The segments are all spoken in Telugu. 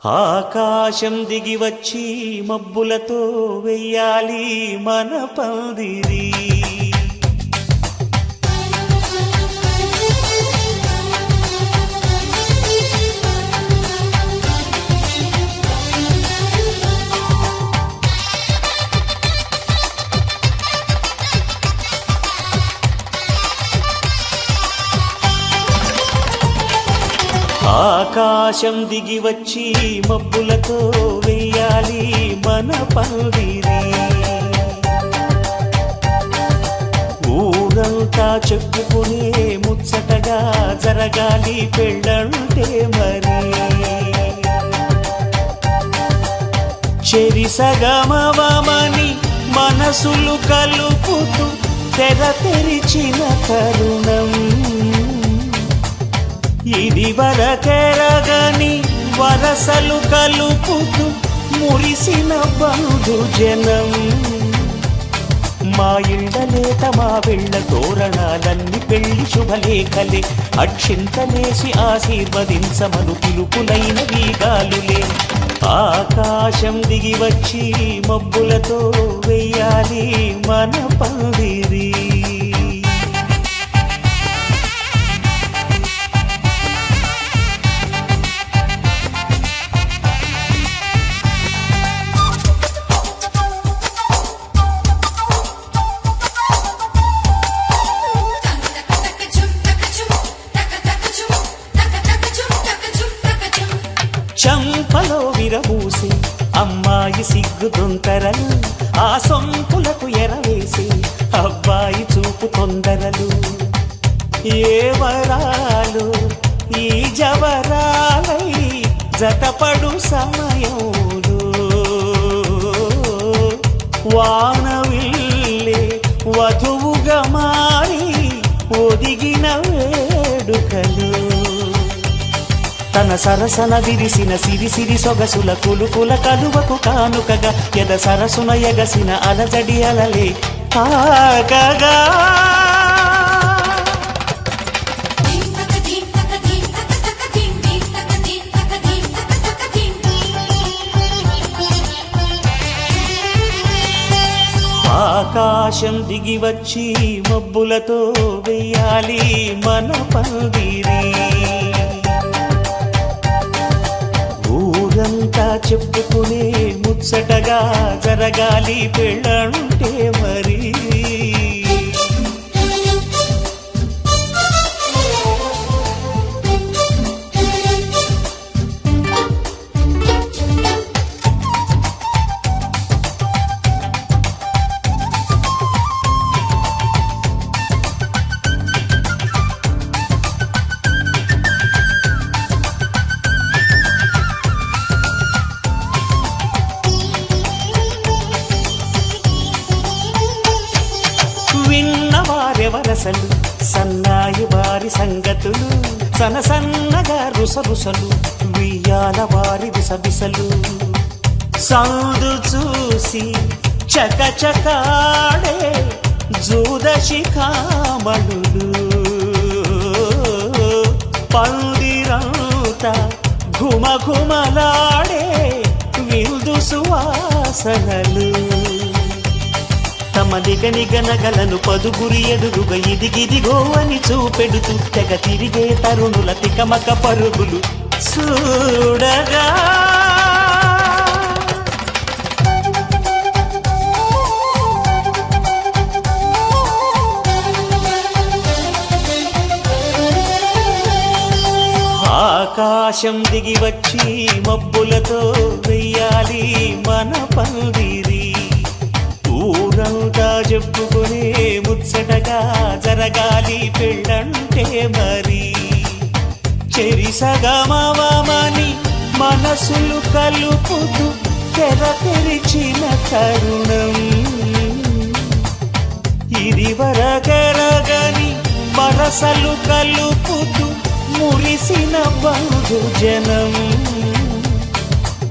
ఆకాశం దిగి వచ్చి మబ్బులతో వెయ్యాలి మన పందిరి. ఆకాశం దిగి వచ్చి మబ్బులతో వెయ్యాలి మన పందిరి. ఊరంతా చెప్పుకునే ముచ్చటగా జరగాలి పెళ్ళంటే మరి. చెరిసగమవమని మనసులు కలుపుతూ తెర తెరిచిన తరుణం ఇది వరకెరగని వరసలు కలుపుతూ మురిసిన బంధు జనం. మా ఇళ్ళలేత మా వెళ్ళ తోరణాలన్నీ పెళ్లి శుభలేఖలే. అక్షింతలేసి ఆశీర్వదించమను పిలుపులైన వీగాలులే. ఆకాశం దిగి వచ్చి మబ్బులతో వెయ్యాలి మన పందిరి. చంపలో విరబూసి అమ్మాయి సిగ్గుదొంతరలు, ఆ సొంపులకు ఎరవేసి అబ్బాయి చూపు తొందరలు. ఏ వరాలు ఈ జవరాలై జతపడు సమయంలో వానవిల్లే వధువుగా మారి ఒదిగిన వేడుకలు. తన సరసన విరిసిన సిరిసిరి సొగసుల కులుకుల కలువకు కానుకగా ఎద సరసున ఎగసిన అలజడి అలలే ఆగగా. ఆకాశం దిగి వచ్చి మబ్బులతో వెయ్యాలి మన పందిరి. ఊరంతా చెప్పుకునే ముచ్చటగా జరగాలి పెళ్ళంటే మరి. విన్నవారెవరసలు సన్నాయి వారి సంగతులు, సనసన్నగా రుసరుసలు వియ్యాల వారి విసవిసలు. సౌదు చూసి చకచకాడే జూదశిఖామణులు, పందిరంతా ఘుమఘుమలాడే విందు సువాసనలు. తమ నిగనిగనగలను పదుగురి ఎదురుగా ఇదిగిదిగో అని చూపెడుతూ తెగ తిరిగే తరుణుల తికమక పరుగులు చూడగా. ఆకాశం దిగి వచ్చి మబ్బులతో వెయ్యాలి మన పందిరి. ఊరంతా చెప్పుకునే ముచ్చటగా జరగాలి పెళ్ళంటే మరి. చెరిసగమవమని మనసులు కలుపుతూ తెర తెరిచిన తరుణం ఇది వరకెరగని వరసలు కలుపుతూ మురిసిన బంధు జనం.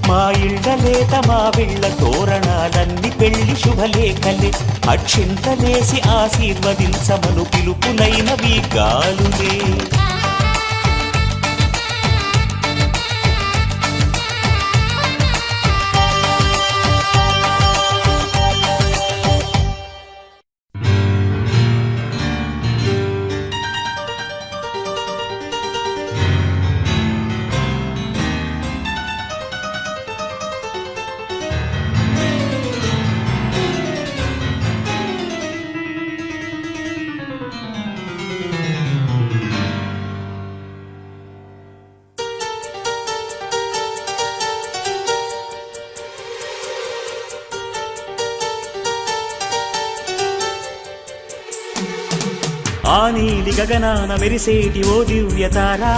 మా ఇళ్ళలేత మా వెళ్ళ తోరణాలన్నీ పెళ్లి శుభలేఖలే. అక్షింతలేసి ఆశీర్వదించమను పిలుపులైన వీగాలులే. ఆ నీలి గగనాన మెరిసేటి ఓ దివ్యతారా,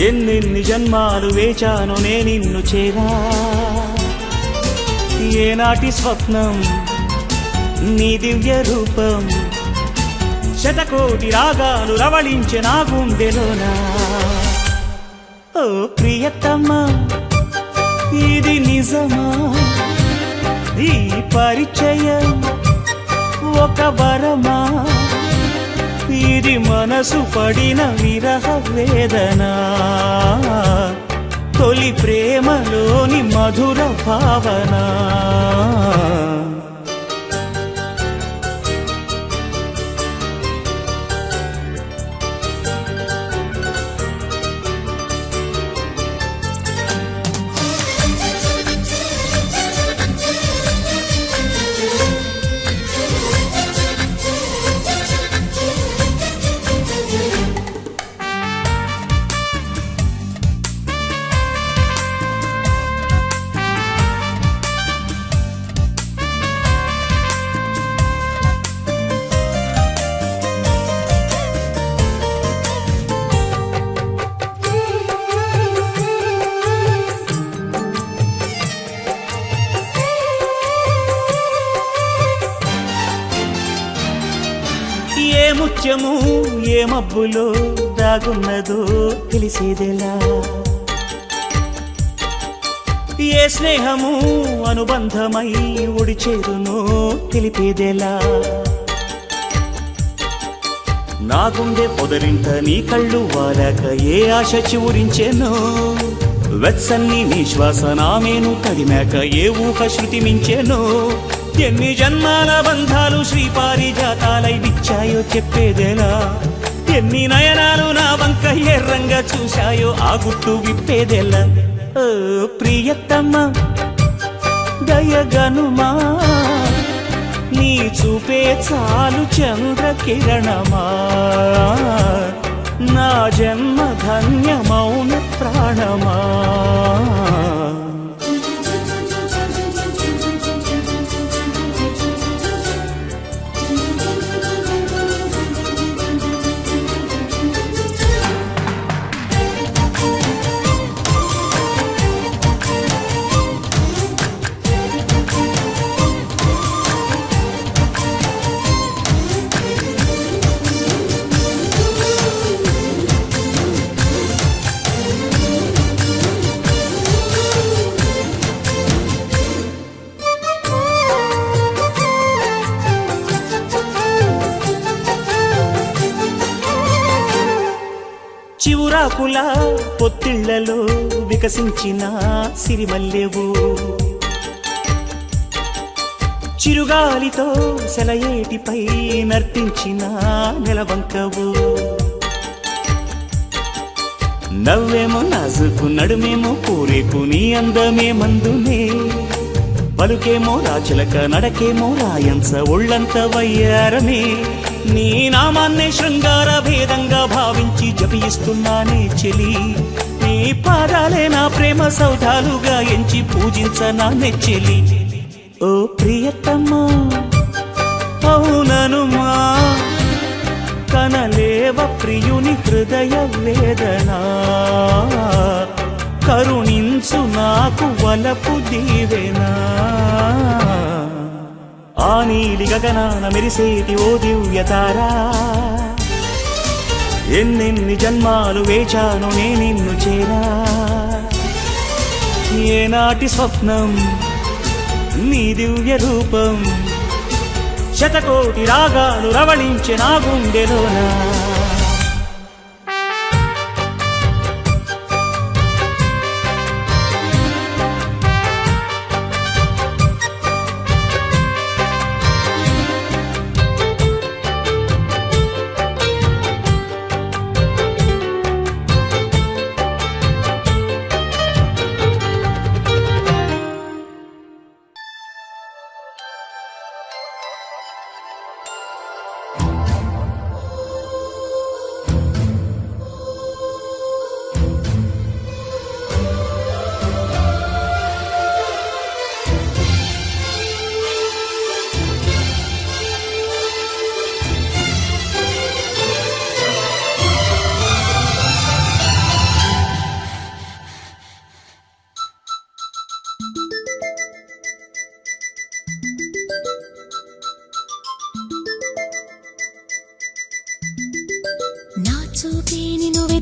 ఎన్నెన్ని జన్మాలు వేచాను నే నిన్ను చేరా. ఏనాటి స్వప్నం నీ దివ్య రూపం, శతకోటి రాగాలు రవళించే నా గుండెలోనా. ఓ ప్రియతమా ఇది నిజమా, ఈ పరిచయం ఒక వరమా, ఇది మనసు పడిన విరహ వేదన, తొలి ప్రేమలోని మధుర భావన. ఏ ముత్యము ఏ మబ్బులో దాగున్నదో తెలిసేదెలా, ఏ స్నేహము అనుబంధమై ఒడిచేరునో తెలిపేదెలా. నా గుండె పొదరింట నీ కళ్ళు వారాక ఏ ఆశ చివురించెనో, వెచ్చన్ని నీ శ్వాస నామేను తడిమాక ఏ ఊహ శృతి మించెనో. ఎన్ని జన్మాల బంధాలు శ్రీపారిజాతాలై విచ్చాయో చెప్పేదెలా, ఎన్ని నయనాలు నా వంక ఎర్రంగా చూశాయో ఆ గుట్టు విప్పేదెలా. ఓ ప్రియతమా దయగనుమా, నీ చూపే చాలు చంద్రకిరణమా, నా జన్మ ధన్యమౌన ప్రాణమా. చివురాకుల పొత్తిళ్లలో వికసించిన సిరిమల్లెవు, చిరుగాలితో సెలయేటిపై నర్తించిన నెలవంకవు. నవ్వేమో నాజుకు నడుమేమో కోరేకు నీ అందమే మందునే, పలుకేమో రాచులక నడకేమో రాయంస ఒళ్ళంత వయ్యారమే. నీ నామాన్నే శృంగార భేదంగా భావించి జపిస్తున్నానే చెలి, నీ పాదాలే నా ప్రేమ సౌధాలుగా ఎంచి పూజించనా నెచ్చెలి. ఓ ప్రియతమా అవుననుమా, కనలేవ ప్రియుని హృదయ వేదన, కరుణించు నాకు వలపు దీవెనా. ఆ నీలి గగనాన మెరిసేటి ఓ దివ్యతారా, ఎన్నెన్ని జన్మాలు వేచాను నే నిన్ను చేరా. ఏనాటి స్వప్నం నీ దివ్య రూపం, శతకోటి రాగాలు రవళించే నా గుండెలోనా.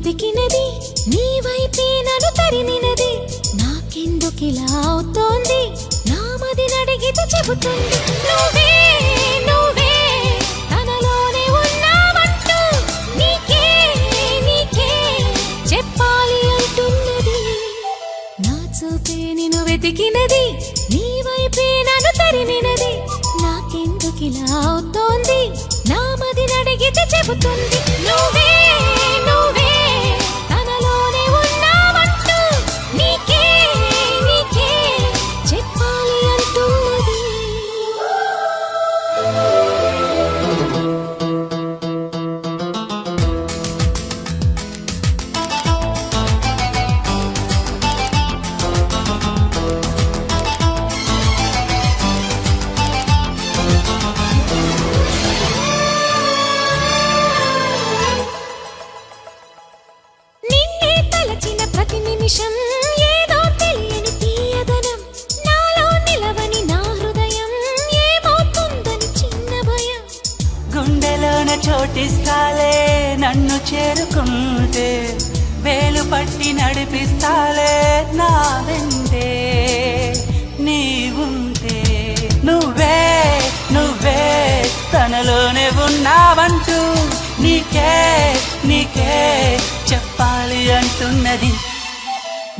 వెతికినది నీ వైపే నన్ను తరిమినది నాకెందుకిలా అవుతోంది నామది నడిగితే చెబుతుంది నువ్వే నువ్వే తనలోనే ఉన్నావంటూ నీకే నీకే చెప్పాలి అంటున్నది నా చూపే నిన్ను వెతికినది నీ వైపే నన్ను తరిమినది నాకెందుకిలా అవుతోంది నామది నడిగితే చెబుతుంది నువ్వే నువ్వే తనలోనే ఉన్నావంటూ నీకే నీకే చెప్పాలి అంటున్నది నిన్నే తలచిన ప్రతి నిమిషం ఏదో తెలియని తీయదనం నాలో నిలవని నా హృదయం ఏమవుతుందని చిన్న భయం గుండెలోన చోటిస్తాలే నన్ను చేరుకుంటే వేలు పట్టి నడిపిస్తాలే నా వెంటే నీవుంటే నువ్వే నువ్వే తనలోనే ఉన్నావంటూ నీకే నీకే చెప్పాలి అంటున్నది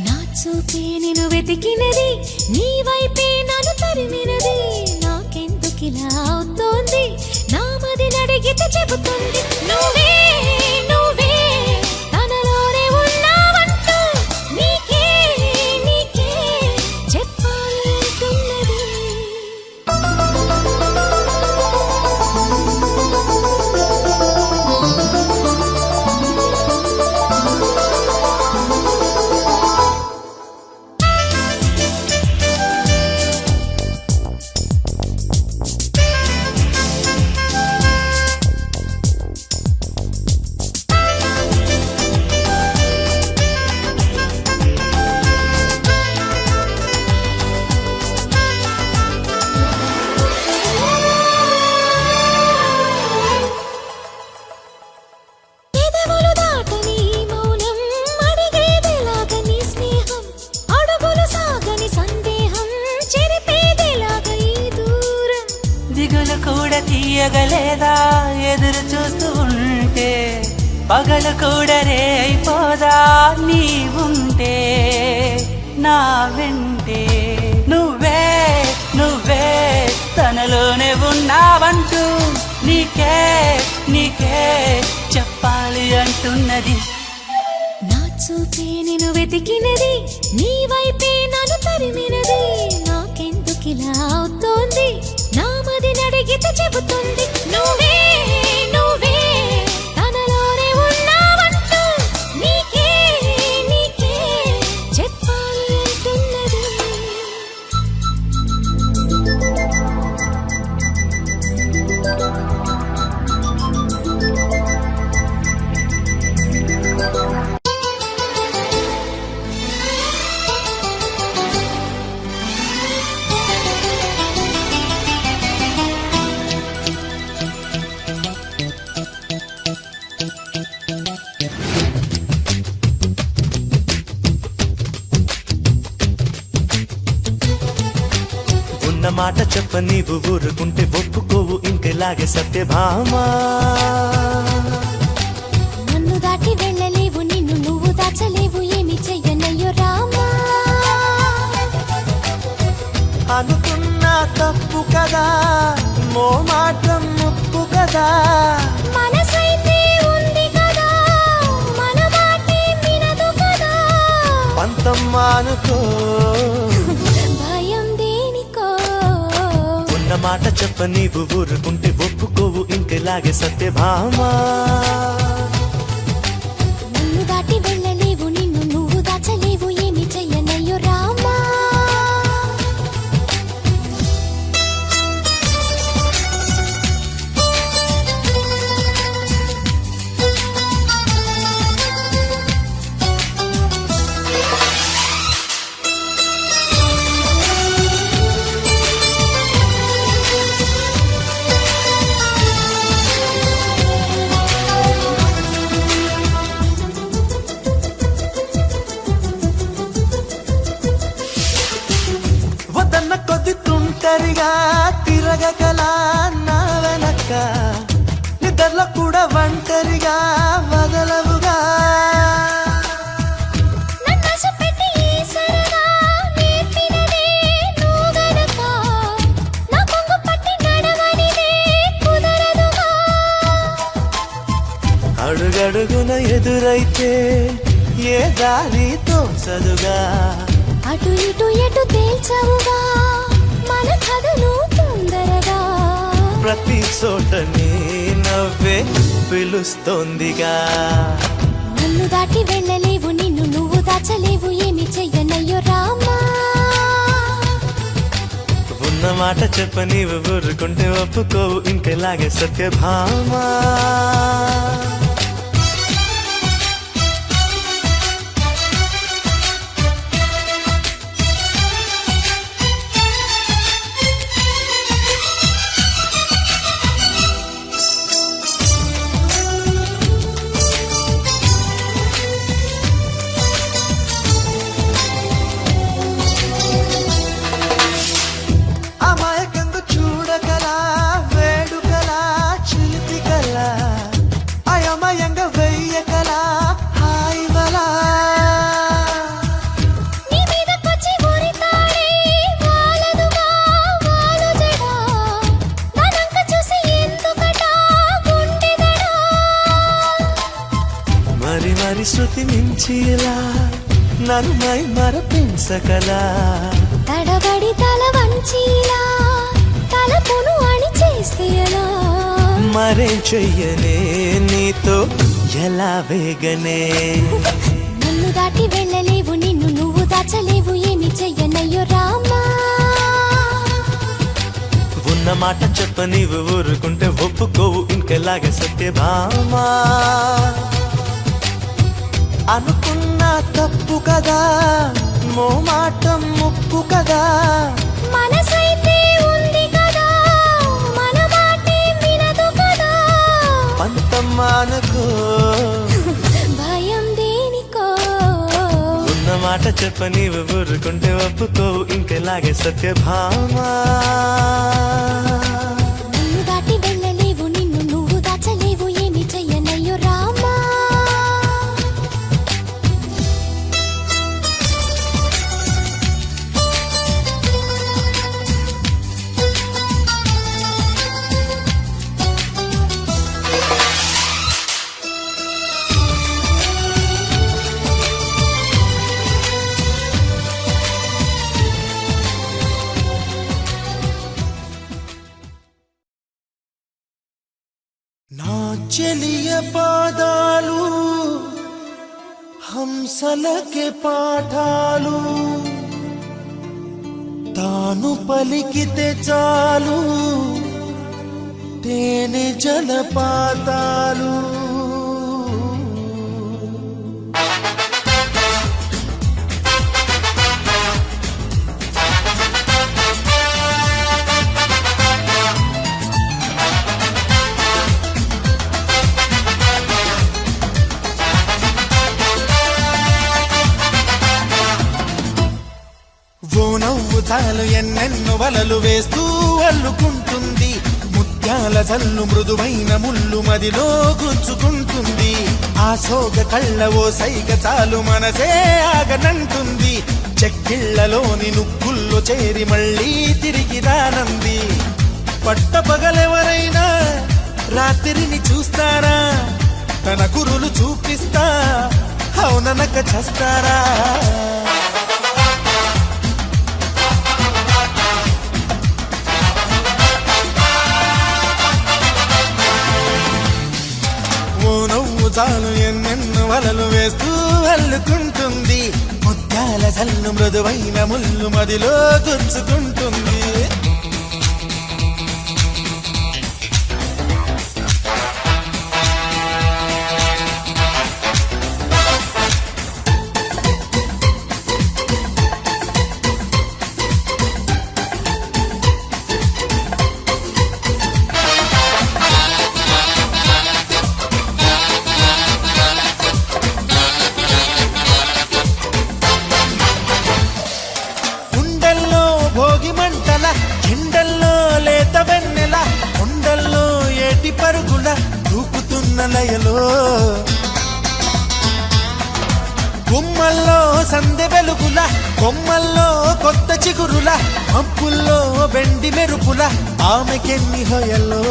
నా చూపే నిన్ను వెతికినది నీ వైపే నన్ను తరిమినది నాకెందుకిలా అవుతోంది నామది నడిగితే చెబుతుంది నువ్వే నువ్వే తనలోనే ఉన్నావంటూ నీకే నీకే చెప్పాలి అంటున్నది పెదవులు దాటని ఈ మౌనం అడిగేదెలాగ నీ స్నేహం అడుగులు సాగని సందేహం చెరిపేదెలాగ ఈ దూరం దిగులు కూడా తీయగలేదా ఎదురు చూస్తూ ఉంటే పగలు కూడా రే అయిపోదా నీవుంటే నా వెంటే నువ్వే నువ్వే తనలోనే ఉన్నావంటూ నీకే నీకే చెప్పాలి అంటున్నది నా చూపే నిన్ను వెతికినది నీ వైపే నన్ను తరిమినది నాకెందుకిలా అవుతోంది నామది నడిగితే చెబుతుంది నువ్వే నువ్వే తనలోనే ఉన్నావంటూ నీకే నీకే చెప్పాలి అంటున్నది ఉన్న మాట చెప్ప నీవు ఊరుకుంటే ఒప్పుకోవు ఇంకెలాగే సత్యభామా నన్ను దాటి వెళ్ళలేవు నిన్ను నువ్వు దాచలేవు ఏమి చెయ్యనయ్యో రామా అనుకున్నా తప్పు కదా మోమాటం ముప్పు కదా మనసైతే ఉంది కదా మన మాటే వినదు కదా పంతం మానుకో భయం దేనికో ఉన్న మాట చెప్ప నీవు ఊరుకుంటే ఒప్పుకోవు ఇంకెలాగే సత్యభామా నన్ను దాటి వెళ్ళలేవు నిన్ను నువ్వు దాచలేవు ఏమి చెయ్యనయ్యో రామా ఒంటరిగా తిరగగలా నా వెనక నిద్రలో కూడా ఒంటరిగా వదలవుగా నన్నాశ పెట్టి సరదా నేర్పినదే నువ్వు గనక నా కొంగు పట్టి నడవనిదే కుదరదుగా అడుగడుగున ఎదురైతే ఏ దారి తోచదుగా అటు ఇటు ఎటు తేల్చవుగా మన కథను తొందరగా ప్రతి చోట నీ నవ్వే పిలుస్తోందిగా నన్ను దాటి వెళ్ళలేవు నిన్ను నువ్వు దాచలేవు ఏమి చెయ్యనయ్యో రామా ఉన్న మాట చెప్ప నీవు ఊరుకుంటే ఒప్పుకోవు ఇంకెలాగే సత్యభామా అమాయకంగా చూడగలా వేడుకలా చిలిపికలా అయమయంగా వెయ్యకలా హాయివలా నీ మీదకొచ్చి ఉరితాడే వాలదుగా వాలు జడా నన్నంక చూసి ఎందుకట గుండెదడా మరి మరి శృతి మించి ఇలా నన్ను మై మరపించకలా తడబడి తల వంచిలా తలపును అని చేస్తే ఎలా మరేం చెయ్యనే నీతో ఎలా వేగనే నన్ను దాటి వెళ్ళలేవు నిన్ను నువ్వు దాచలేవు ఏమి చెయ్యనయ్యో రామా ఉన్న మాట చెప్ప నీవు ఊరుకుంటే ఒప్పుకోవు ఇంకెలాగే సత్యభామా అనుకున్నా తప్పు కదా మోమాటం ముప్పు కదా మనసైతే ఉంది కదా మన మాటే వినదు కదా పంతం మానుకో భయం దేనికో ఉన్న మాట చెప్ప నీవు ఊరుకుంటే ఒప్పుకోవు ఇంకెలాగే సత్యభామా నన్ను దాటి వెళ్ళలేవు నిన్ను నువ్వు దాచలేవు ఏమి చెయ్యనయ్యో రామా నా చెలియ పాదాలు హంసలకే పాఠాలు తాను పలికితే చాలు తేనె జలపాతాలు ఓ నవ్వు చాలు ఎన్నెన్నో వలలు వేస్తూ అల్లుకుంటుంది ముత్యాల జల్లు మృదువైన ముళ్ళు మదిలో గుచ్చుకుంటుంది ఆ సోగ కళ్ళ ఓ సైగ చాలు మనసే ఆగనంటుంది చెక్కిళ్లలోని నుక్కుల్లో చేరి మళ్ళీ తిరిగి రానంది పట్టపగలెవరైనా రాత్రిని చూస్తారా తన కురులు చూపిస్తా అవుననక చస్తారా చాలు ఎన్నెన్నో వలలు వేస్తూ అల్లుకుంటుంది ముత్యాల జల్లు మృదువైన ముళ్ళు మదిలో గుచ్చుకుంటుంది లయలో గుమ్మల్లో సందె వెలుగుల కొమ్మల్లో కొత్త చిగురుల మబ్బుల్లో వెండి మెరుపుల ఆమెకెన్ని హొయలో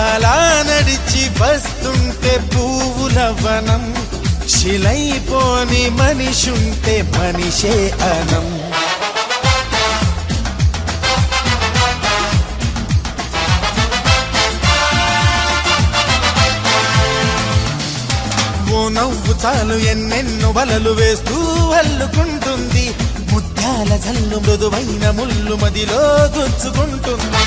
అలా నడిచి వస్తుంటే పువ్వుల వనం శిలైపోని మనిషుంటే మనిషే అనం ఓ నవ్వు చాలు ఎన్నెన్నో వలలు వేస్తూ అల్లుకుంటుంది ముత్యాల జల్లు మృదువైన ముళ్ళు మదిలో గుచ్చుకుంటుంది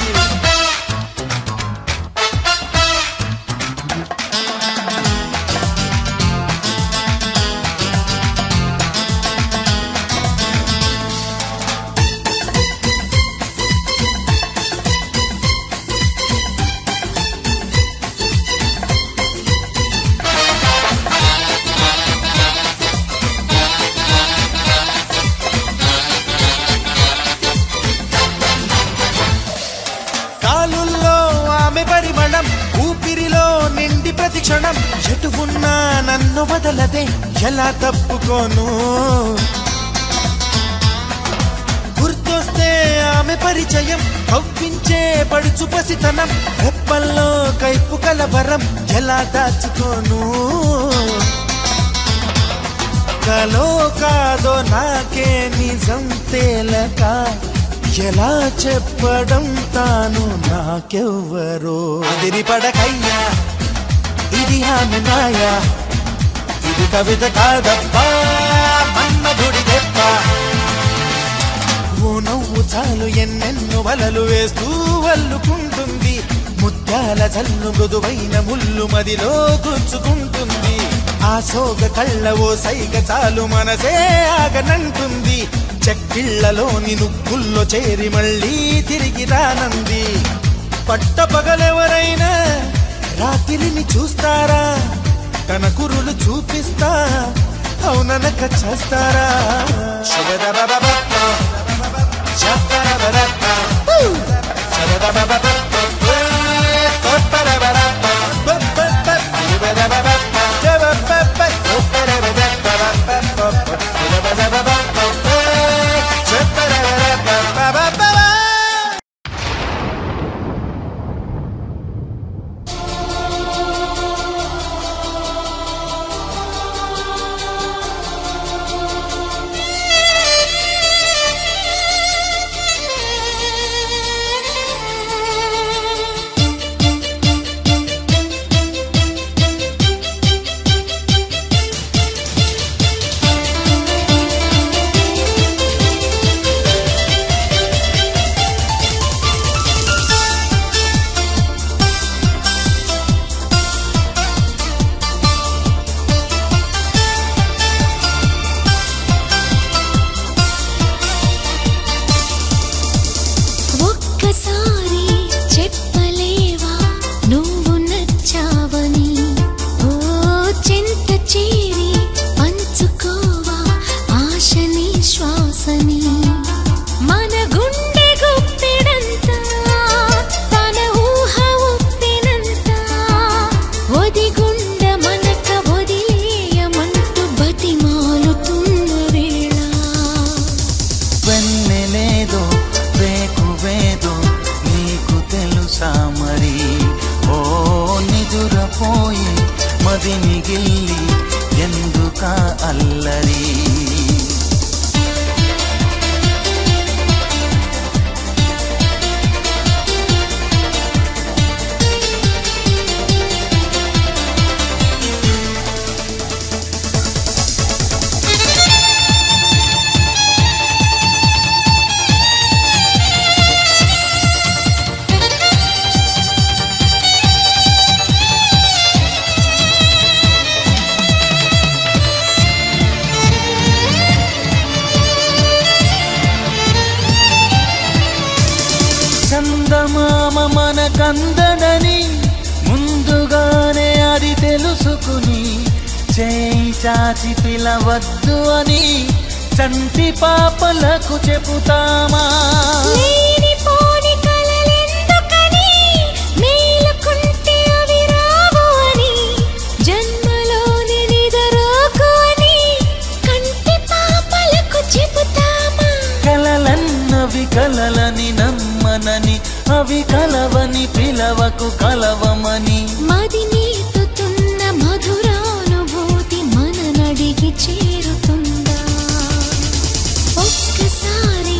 కాలుల్లో ఆమె పరిమళం ఊపిరిలో నిండి ప్రతి క్షణం ఎటు ఉన్నా నన్ను వదలదే ఎలా తప్పుకోను గుర్తొస్తే ఆమె పరిచయం కవ్వించే పడుచు పసితనం రెప్పల్లో కైపు కలవరం ఎలా దాచుకోను కలో కాదో నాకే నిజం తేలక ఎలా చెప్పడం తాను నాకెవ్వరో అదిరి పడకయ్యా ఇది ఆమె మాయా ఇది కవిత కాదప్పా మన్మధుడి దెబ్బ ఓ నవ్వు చాలు ఎన్నెన్నో వలలు వేస్తూ అల్లుకుంటుంది ముత్యాల జల్లు మృదువైన ముళ్ళు మదిలో గుచ్చుకుంటుంది ఆ సోగ కళ్ళ ఓ సైగ చాలు మనసే ఆగనంటుంది చెక్కిళ్లలోని నువ్వుల్లో చేరి మళ్ళీ తిరిగి రానంది పట్ట పగలెవరైనా రాత్రిని చూస్తారా తన కురులు చూపిస్తా అవుననక చేస్తారా ఒక్కసారి చెప్పలేవా నువ్వు నచ్చావని ఓ చెంత చేరి పంచుకోవా ఆశని శ్వాసని మన గుండె గుప్పెడంతా తన ఊహ ఉప్పెనంతా ఒదిగుండ మనక వదిలేయమంటూ బతిమాలుతున్న వేళ వెన్నెలేదో వేకువేదో నీకు తెలుసా మరి ఓ నిదురపోయి మది మిగిల్లి ఎందుకా అల్లరి చందమామ మనకందడని ముందుగానే అది తెలుసుకుని చేయి చాచి పిలవద్దు అని చంటి పాపలకు చెబుతామా లేనిపోని కలలెందుకని మేలుకుంటూ అవి కలవని పిలవకు కలవమని మది నీతుతున్న మధురానుభూతి మననడిగి చేరుతుందా ఒక్కసారి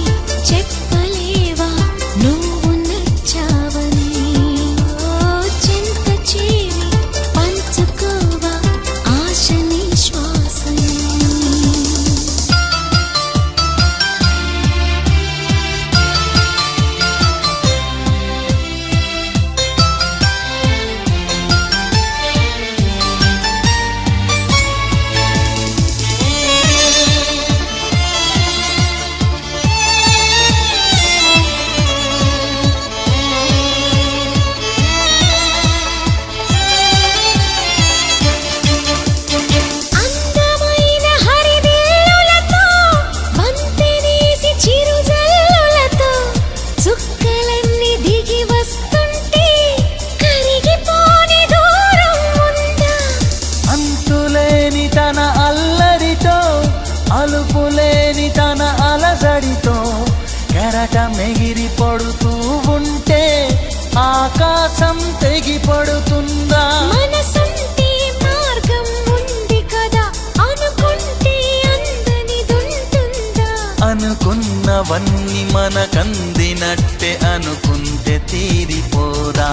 చెప్పలేవా నువ్వు నచ్చావని ఓ చింత చేరి పంచుకోవా ఆశ నిశ్వాసని అందమైన హరివిల్లులతో బంతెనేసి చిరుజల్లులతో చుక్కలన్నీ దిగి వస్తుంటే కరిగిపోని దూరం ఉందా అంతులేని తన అల్లరితో అలుపులేని తన అలజడితో కెరట మెగిరి పడుతూ ఉంటే ఆకాశం తెగి పడుతుందా మనసుంటే మార్గం ఉంది కదా అనుకుంటే అందనిదుంటుందా అనుకున్నవన్నీ మనకందినట్టే అనుకుంటే తీరిపోదా